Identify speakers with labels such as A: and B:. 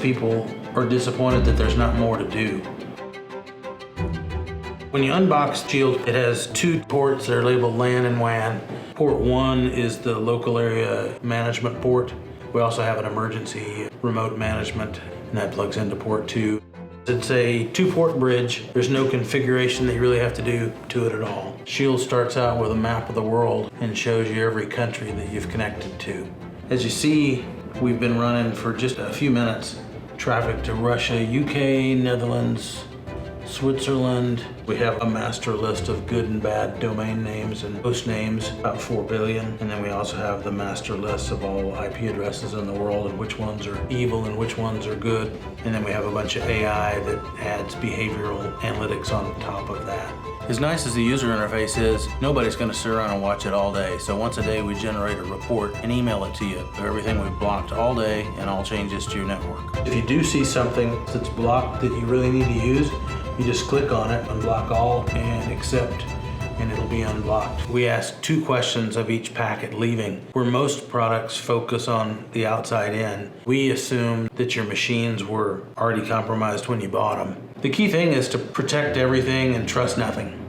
A: people are disappointed that there's not more to do. When you unbox Shield, it has two ports that are labeled LAN and WAN. Port 1 is the local area management port. We also have an emergency remote management, and that plugs into port 2. It's a 2-port bridge. There's no configuration that you really have to do to it at all. Shield starts out with a map of the world and shows you every country that you've connected to. As you see, we've been running for just a few minutes. Traffic to Russia, UK, Netherlands, Switzerland. We have a master list of good and bad domain names and host names, about 4 billion. And then we also have the master list of all IP addresses in the world and which ones are evil and which ones are good. And then we have a bunch of AI that adds behavioral analytics on top of that. As nice as the user interface is, nobody's going to sit around and watch it all day. So once a day we generate a report and email it to you of everything we've blocked all day and all changes to your network. If you do see something that's blocked that you really need to use, you just click on it, unblock all, and accept, and it'll be unblocked. We ask 2 questions of each packet leaving. Where most products focus on the outside in, we assume that your machines were already compromised when you bought them. The key thing is to protect everything and trust nothing.